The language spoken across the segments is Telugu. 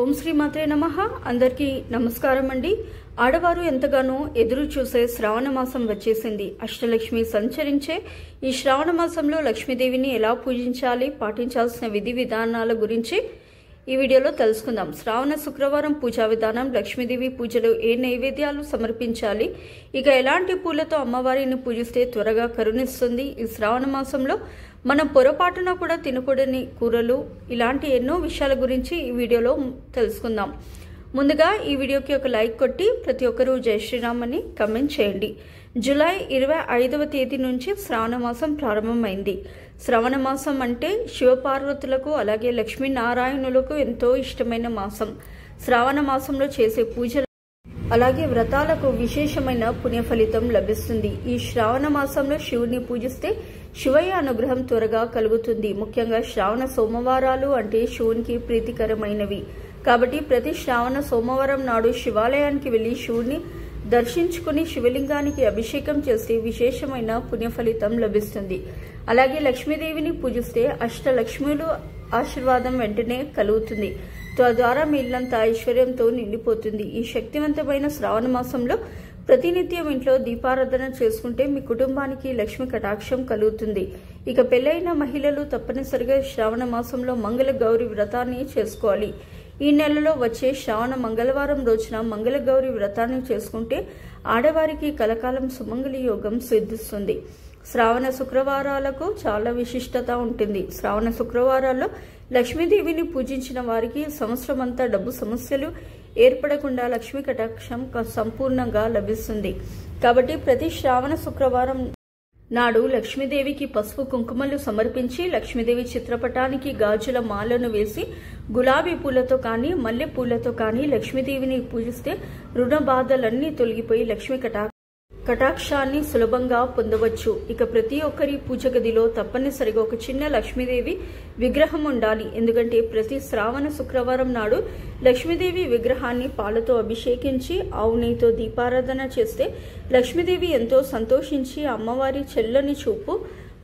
ఓం శ్రీ మాత్రే నమః. అందరికీ నమస్కారం అండి. ఆడవారు ఎంతగానో ఎదురు చూసే శ్రావణ మాసం వచ్చేసింది. అష్టలక్ష్మి సంచరించే ఈ శ్రావణ మాసంలో లక్ష్మీదేవిని ఎలా పూజించాలి, పాటించాల్సిన విధి విధానాల గురించి ఈ వీడియోలో తెలుసుకుందాం. శ్రావణ శుక్రవారం పూజా విధానం, లక్ష్మీదేవి పూజలో ఏ నైవేద్యాలు సమర్పించాలి, ఇక ఎలాంటి పూలతో అమ్మవారిని పూజిస్తే త్వరగా కరుణిస్తుంది, ఈ శ్రావణ మాసంలో మనం పొరపాటున కూడా తినకూడని కూరలు, ఇలాంటి ఎన్నో విషయాల గురించి ఈ వీడియోలో తెలుసుకుందాం. ముందుగా ఈ వీడియోకి ఒక లైక్ కొట్టి ప్రతి ఒక్కరూ జై శ్రీరామ్ అని కమెంట్ చేయండి. జూలై 25వ తేదీ నుంచి శ్రావణ మాసం ప్రారంభమైంది. శ్రావణ మాసం అంటే శివపార్వతులకు అలాగే లక్ష్మీనారాయణులకు ఎంతో ఇష్టమైన మాసం. శ్రావణ మాసంలో చేసే పూజలు అలాగే వ్రతాలకు విశేషమైన పుణ్య ఫలితం లభిస్తుంది. ఈ శ్రావణ మాసంలో శివుని పూజిస్తే శివయ్య అనుగ్రహం త్వరగా కలుగుతుంది. ముఖ్యంగా శ్రావణ సోమవారాలు అంటే శివునికి ప్రీతికరమైనవి కాబట్టి ప్రతి శ్రావణ సోమవారం నాడు శివాలయానికి వెళ్లి శివుని దర్శించుకుని శివలింగానికి అభిషేకం చేస్తే విశేషమైన పుణ్య ఫలితం లభిస్తుంది. అలాగే లక్ష్మీదేవిని పూజిస్తే అష్టలక్ష్ములు ఆశీర్వాదం వెంటనే కలుగుతుంది. తద్వారా మీ ఇల్లంతా ఐశ్వర్యంతో నిండిపోతుంది. ఈ శక్తివంతమైన శ్రావణ మాసంలో ప్రతినిత్యం ఇంట్లో దీపారాధన చేసుకుంటే మీ కుటుంబానికి లక్ష్మి కటాక్షం కలుగుతుంది. ఇక పెళ్లైన మహిళలు తప్పనిసరిగా శ్రావణ మాసంలో మంగళ గౌరి వ్రతాన్ని చేసుకోవాలి. ఈ నెలలో వచ్చే శ్రావణ మంగళవారం రోజున మంగళ గౌరి వ్రతాన్ని చేసుకుంటే ఆడవారికి కలకాలం సుమంగళి యోగం సిద్ధిస్తుంది. శ్రావణ శుక్రవారాలకు చాలా విశిష్టత ఉంటుంది. శ్రావణ శుక్రవారాల్లో లక్ష్మీదేవిని పూజించిన వారికి సంవత్సరం అంతా డబ్బు సమస్యలు ఏర్పడకుండా లక్ష్మీ కటాక్షం సంపూర్ణంగా లభిస్తుంది. కాబట్టి ప్రతి శ్రావణ శుక్రవారం నాడు లక్ష్మీదేవికి పసుపు కుంకుమలు సమర్పించి లక్ష్మీదేవి చిత్రపటానికి గాజుల మాలను వేసి గులాబీ పూలతో కానీ మల్లె పూలతో కానీ లక్ష్మీదేవిని పూజిస్తే రుణ బాధలన్నీ తొలగిపోయి లక్ష్మీ కటాక్షాన్ని సులభంగా పొందవచ్చు. ఇక ప్రతి ఒక్కరి పూజ గదిలో తప్పనిసరిగా ఒక చిన్న లక్ష్మీదేవి విగ్రహం ఉండాలి. ఎందుకంటే ప్రతి శ్రావణ శుక్రవారం నాడు లక్ష్మీదేవి విగ్రహాన్ని పాలతో అభిషేకించి ఆవు నెయ్యితో దీపారాధన చేస్తే లక్ష్మీదేవి ఎంతో సంతోషించి అమ్మవారి చెల్లని చూపు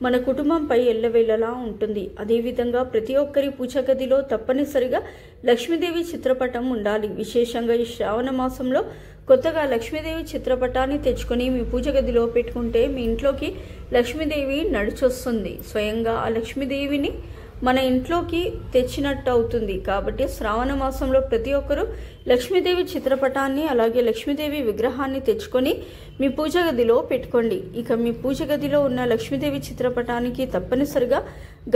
మన కుటుంబంపై ఎల్లవేళలా ఉంటుంది. అదేవిధంగా ప్రతి ఒక్కరి పూజ గదిలో తప్పనిసరిగా లక్ష్మీదేవి చిత్రపటం ఉండాలి. విశేషంగా ఈ శ్రావణ మాసంలో కొత్తగా లక్ష్మీదేవి చిత్రపటాన్ని తెచ్చుకొని మీ పూజ గదిలో పెట్టుకుంటే మీ ఇంట్లోకి లక్ష్మీదేవి నడిచొస్తుంది. స్వయంగా ఆ లక్ష్మీదేవిని మన ఇంట్లోకి తెచ్చినట్టు అవుతుంది. కాబట్టి శ్రావణ మాసంలో ప్రతి ఒక్కరూ లక్ష్మీదేవి చిత్రపటాన్ని అలాగే లక్ష్మీదేవి విగ్రహాన్ని తెచ్చుకొని మీ పూజ గదిలో పెట్టుకోండి. ఇక మీ పూజ గదిలో ఉన్న లక్ష్మీదేవి చిత్రపటానికి తప్పనిసరిగా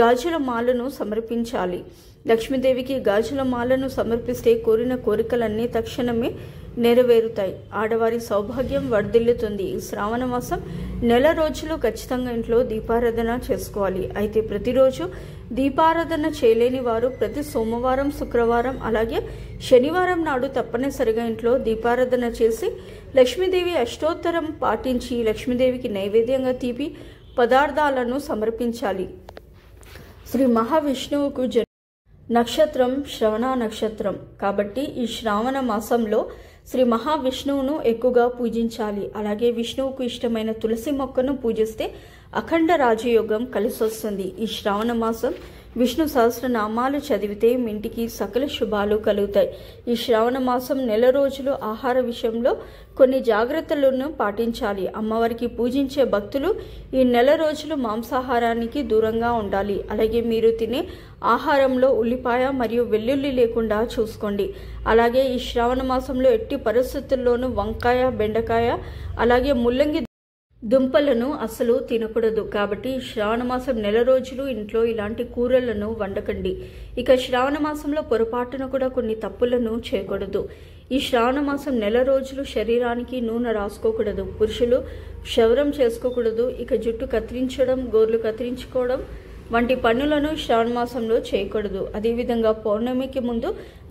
గాజుల మాలను సమర్పించాలి. లక్ష్మీదేవికి గాజుల మాలను సమర్పిస్తే కోరిన కోరికలన్నీ తక్షణమే నెరవేరుతాయి. ఆడవారి సౌభాగ్యం వర్ధిల్లుతుంది. ఈ శ్రావణ మాసం నెల రోజులు ఖచ్చితంగా ఇంట్లో దీపారాధన చేసుకోవాలి. అయితే ప్రతిరోజు దీపారాధన చేయలేని వారు ప్రతి సోమవారం, శుక్రవారం అలాగే శనివారం నాడు తప్పనిసరిగా ఇంట్లో దీపారాధన చేసి లక్ష్మీదేవి అష్టోత్తరం పాటించి లక్ష్మీదేవికి నైవేద్యంగా తీపి పదార్థాలను సమర్పించాలి. శ్రీ మహావిష్ణువుకు నక్షత్రం శ్రవణ నక్షత్రం కాబట్టి ఈ శ్రావణ మాసంలో శ్రీ మహావిష్ణువును ఎక్కువగా పూజించాలి. అలాగే విష్ణువుకు ఇష్టమైన తులసి మొక్కను పూజిస్తే అఖండ రాజయోగం కలిసొస్తుంది. ఈ శ్రావణ మాసం విష్ణు సహస్రనామాలు చదివితే మీ ఇంటికి సకల శుభాలు కలుగుతాయి. ఈ శ్రావణ మాసం నెల రోజులు ఆహార విషయంలో కొన్ని జాగ్రత్తలను పాటించాలి. అమ్మవారికి పూజించే భక్తులు ఈ నెల రోజులు మాంసాహారానికి దూరంగా ఉండాలి. అలాగే మీరు తినే ఆహారంలో ఉల్లిపాయ మరియు వెల్లుల్లి లేకుండా చూసుకోండి. అలాగే ఈ శ్రావణ మాసంలో ఎట్టి పరిస్థితుల్లోనూ వంకాయ, బెండకాయ అలాగే ముల్లంగి దుంపలను అసలు తినకూడదు. కాబట్టి శ్రావణ మాసం నెల రోజులు ఇంట్లో ఇలాంటి కూరలను వండకండి. ఇక శ్రావణ మాసంలో పొరపాటున కూడా కొన్ని తప్పులను చేయకూడదు. ఈ శ్రావణ మాసం నెల రోజులు శరీరానికి నూనె రాసుకోకూడదు. పురుషులు క్షౌరం చేసుకోకూడదు. ఇక జుట్టు కత్తిరించడం, గోర్లు కత్తిరించుకోవడం వంటి పనులను శ్రావణ మాసంలో చేయకూడదు. అదేవిధంగా పౌర్ణమికి ముందు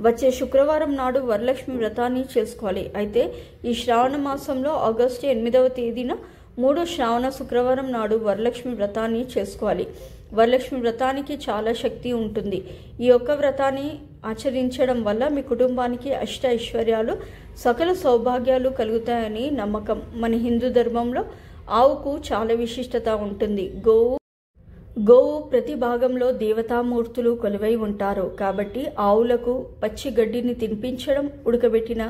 వచ్చే శుక్రవారం నాడు వరలక్ష్మి వ్రతాన్ని చేసుకోవాలి. అయితే ఈ శ్రావణ మాసంలో ఆగస్టు 8వ తేదీన 3 శ్రావణ శుక్రవారం నాడు వరలక్ష్మి వ్రతాన్ని చేసుకోవాలి. వరలక్ష్మి వ్రతానికి చాలా శక్తి ఉంటుంది. ఈ ఒక్క వ్రతాన్ని ఆచరించడం వల్ల మీ కుటుంబానికి అష్ట ఐశ్వర్యాలు, సకల సౌభాగ్యాలు కలుగుతాయని నమ్మకం. మన హిందూ ధర్మంలో ఆవుకు చాలా విశిష్టత ఉంటుంది. గోవు ప్రతి భాగంలో దేవతామూర్తులు కొలువై ఉంటారు. కాబట్టి ఆవులకు పచ్చి గడ్డిని తినిపించడం, ఉడకబెట్టిన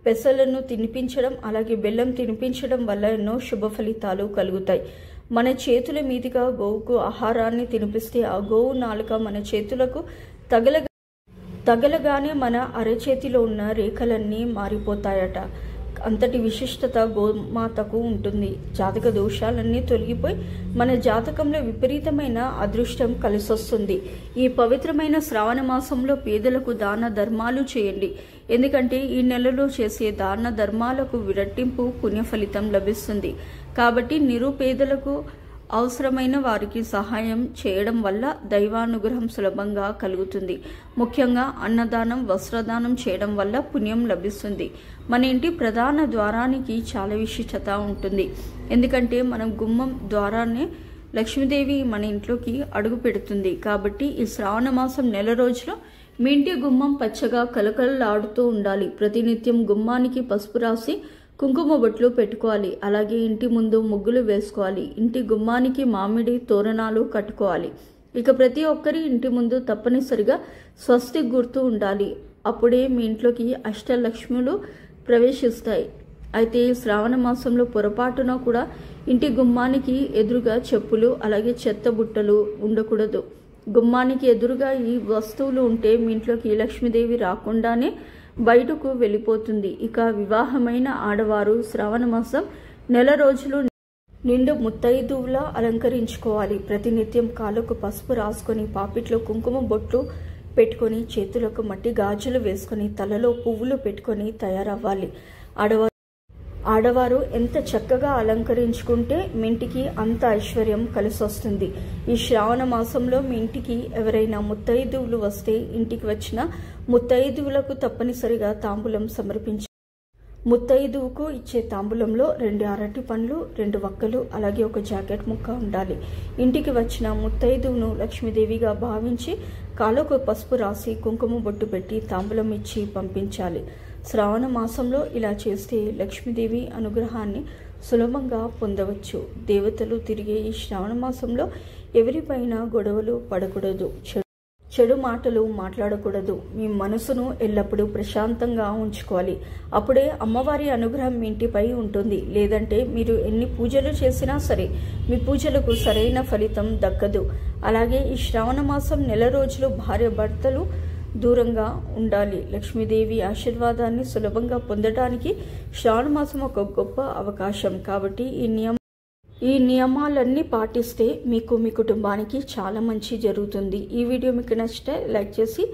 పెసలను తినిపించడం, అలాగే బెల్లం తినిపించడం వల్ల ఎన్నో శుభ ఫలితాలు కలుగుతాయి. మన చేతుల మీదుగా గోవుకు ఆహారాన్ని తినిపిస్తే ఆ గోవు నాలుక మన చేతులకు తగలగానే మన అరచేతిలో ఉన్న రేఖలన్నీ మారిపోతాయట. అంతటి విశిష్టత గోమాతకు ఉంటుంది. జాతక దోషాలన్నీ తొలగిపోయి మన జాతకంలో విపరీతమైన అదృష్టం కలిసొస్తుంది. ఈ పవిత్రమైన శ్రావణ మాసంలో పేదలకు దాన ధర్మాలు చేయండి. ఎందుకంటే ఈ నెలలో చేసే దాన ధర్మాలకు విరట్టింపు పుణ్య ఫలితం లభిస్తుంది. కాబట్టి నిరుపేదలకు అవసరమైన వారికి సహాయం చేయడం వల్ల దైవానుగ్రహం సులభంగా కలుగుతుంది. ముఖ్యంగా అన్నదానం, వస్త్రదానం చేయడం వల్ల పుణ్యం లభిస్తుంది. మన ఇంటి ప్రధాన ద్వారానికి చాలా విశిష్టత ఉంటుంది. ఎందుకంటే మనం గుమ్మం ద్వారాన్ని లక్ష్మీదేవి మన ఇంట్లోకి అడుగు పెడుతుంది. కాబట్టి ఈ శ్రావణ మాసం నెల రోజులు మీ ఇంటి గుమ్మం పచ్చగా కలకలలాడుతూ ఉండాలి. ప్రతినిత్యం గుమ్మానికి పసుపు రాసి కుంకుమ బొట్లు పెట్టుకోవాలి. అలాగే ఇంటి ముందు ముగ్గులు వేసుకోవాలి. ఇంటి గుమ్మానికి మామిడి తోరణాలు కట్టుకోవాలి. ఇక ప్రతి ఒక్కరి ఇంటి ముందు తప్పనిసరిగా స్వస్తి గుర్తు ఉండాలి. అప్పుడే మీ ఇంట్లోకి అష్టలక్ష్ములు ప్రవేశిస్తాయి. అయితే శ్రావణ మాసంలో పొరపాటున కూడా ఇంటి గుమ్మానికి ఎదురుగా చెప్పులు, అలాగే చెత్త బుట్టలు ఉండకూడదు. గుమ్మానికి ఎదురుగా ఈ వస్తువులు ఉంటే మీ ఇంట్లోకి లక్ష్మీదేవి రాకుండానే బయటకు వెళ్ళిపోతుంది. ఇక వివాహమైన ఆడవారు శ్రావణ మాసం నెల రోజులు నిండు ముత్తైదువులా అలంకరించుకోవాలి. ప్రతినిత్యం కాళ్ళకు పసుపు రాసుకొని, పాపిట్లో కుంకుమ బొట్లు పెట్టుకొని, చేతులకు మట్టి గాజులు వేసుకొని, తలలో పువ్వులు పెట్టుకొని తయారవ్వాలి. ఆడవారు ఎంత చక్కగా అలంకరించుకుంటే మీ ఇంటికి అంత ఐశ్వర్యం కలిసొస్తుంది. ఈ శ్రావణ మాసంలో మీ ఇంటికి ఎవరైనా ముత్తైదువులు వస్తే ఇంటికి వచ్చిన ముత్తైదువులకు తప్పనిసరిగా తాంబూలం సమర్పించాలి. ముత్తైదువుకు ఇచ్చే తాంబూలంలో 2 అరటి పండ్లు, 2 వక్కలు, అలాగే ఒక జాకెట్ ముక్క ఉండాలి. ఇంటికి వచ్చిన ముత్తైదువును లక్ష్మీదేవిగా భావించి కాళ్ళకు పసుపు రాసి కుంకుమ బొట్టు పెట్టి తాంబూలం ఇచ్చి పంపించాలి. శ్రావణ మాసంలో ఇలా చేస్తే లక్ష్మీదేవి అనుగ్రహాన్ని సులభంగా పొందవచ్చు. దేవతలు తిరిగే ఈ శ్రావణ మాసంలో ఎవరిపైన గొడవలు పడకూడదు, చెడు మాటలు మాట్లాడకూడదు. మీ మనసును ఎల్లప్పుడూ ప్రశాంతంగా ఉంచుకోవాలి. అప్పుడే అమ్మవారి అనుగ్రహం మీ ఇంటిపై ఉంటుంది. లేదంటే మీరు ఎన్ని పూజలు చేసినా సరే మీ పూజలకు సరైన ఫలితం దక్కదు. అలాగే ఈ శ్రావణ మాసం నెల రోజులు భార్య భర్తలు దూరంగా ఉండాలి. లక్ష్మీదేవి ఆశీర్వాదాన్ని సులభంగా పొందడానికి శ్రావణ మాసం ఒక గొప్ప అవకాశం. కాబట్టి ఈ నియమాలన్నీ పాటిస్తే మీకు, మీ కుటుంబానికి చాలా మంచి జరుగుతుంది. ఈ వీడియో మీకు నచ్చితే లైక్ చేసి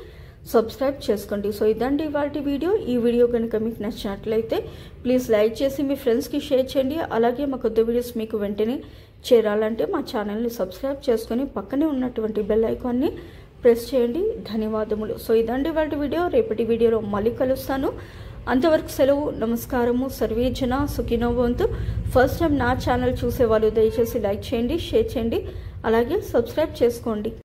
సబ్స్క్రైబ్ చేసుకోండి. సో ఇదండి ఇవాల్టి వీడియో. ఈ వీడియో కనుక మీకు నచ్చినట్లయితే ప్లీజ్ లైక్ చేసి మీ ఫ్రెండ్స్కి షేర్ చేయండి. అలాగే మా కొత్త వీడియోస్ మీకు వెంటనే చేరాలంటే మా ఛానల్ని సబ్స్క్రైబ్ చేసుకొని పక్కనే ఉన్నటువంటి బెల్ ఐకాన్ని ప్రెస్ చేయండి. ధన్యవాదములు. సో ఇదండి ఇవాల్టి వీడియో. రేపటి వీడియోలో మళ్ళీ కలుస్తాను. అంతవరకు సెలవు. నమస్కారము. సర్వే జన సుఖినో భవంతు. ఫస్ట్ టైం నా ఛానల్ చూసేవాళ్ళు దయచేసి లైక్ చేయండి, షేర్ చేయండి, అలాగే సబ్స్క్రైబ్ చేసుకోండి.